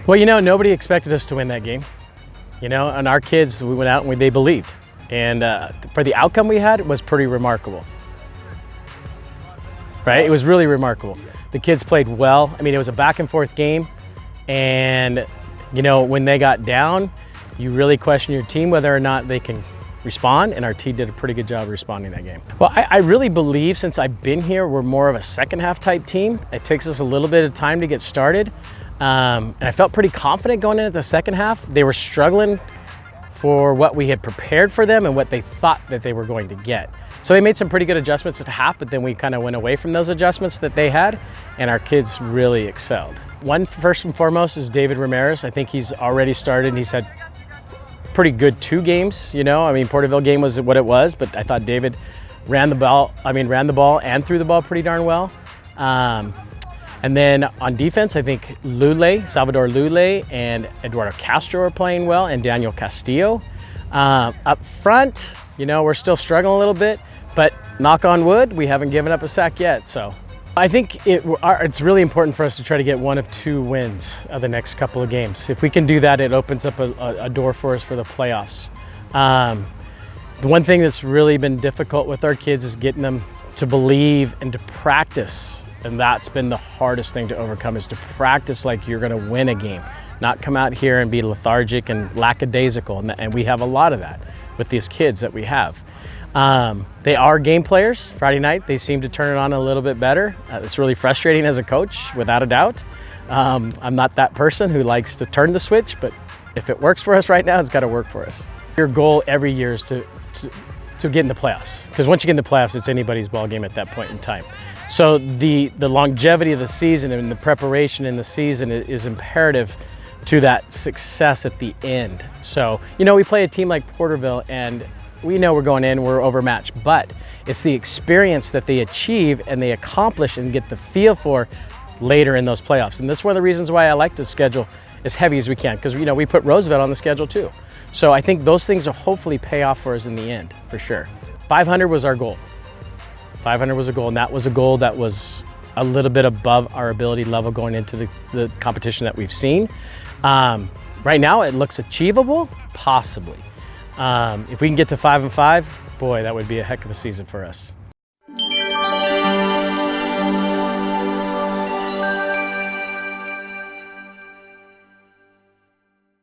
Well, nobody expected us to win that game, and our kids, we went out and they believed. And for the outcome we had, it was pretty remarkable, right? It was really remarkable. The kids played well. I mean, it was a back and forth game. And, when they got down, you really question your team whether or not they can respond, and our team did a pretty good job responding that game. Well, I really believe since I've been here, we're more of a second half type team. It takes us a little bit of time to get started. And I felt pretty confident going into the second half. They were struggling for what we had prepared for them and what they thought that they were going to get. So they made some pretty good adjustments at half, but then we kind of went away from those adjustments that they had, and our kids really excelled. One, first and foremost, is David Ramirez. I think he's already started, and he's had pretty good 2 games, I mean, Porterville game was what it was, but I thought David ran the ball and threw the ball pretty darn well. And then on defense, I think Salvador Lule and Eduardo Castro are playing well, and Daniel Castillo. Up front, we're still struggling a little bit, but knock on wood, we haven't given up a sack yet. So I think it's really important for us to try to get 1 of 2 wins of the next couple of games. If we can do that, it opens up a door for us for the playoffs. The one thing that's really been difficult with our kids is getting them to believe and to practice. And that's been the hardest thing to overcome, is to practice like you're gonna win a game, not come out here and be lethargic and lackadaisical. And we have a lot of that with these kids that we have. They are game players. Friday night, they seem to turn it on a little bit better. It's really frustrating as a coach, without a doubt. I'm not that person who likes to turn the switch, but if it works for us right now, it's gotta work for us. Your goal every year is to get in the playoffs, because once you get in the playoffs, it's anybody's ball game at that point in time. So the longevity of the season and the preparation in the season is imperative to that success at the end. So, we play a team like Porterville, and we know we're going in, we're overmatched, but it's the experience that they achieve and they accomplish and get the feel for later in those playoffs. And that's one of the reasons why I like to schedule as heavy as we can, because we put Roosevelt on the schedule too. So I think those things will hopefully pay off for us in the end, for sure. 500 was our goal. 500 was a goal, and that was a goal that was a little bit above our ability level going into the competition that we've seen. Right now, it looks achievable, possibly. If we can get to 5-5, boy, that would be a heck of a season for us.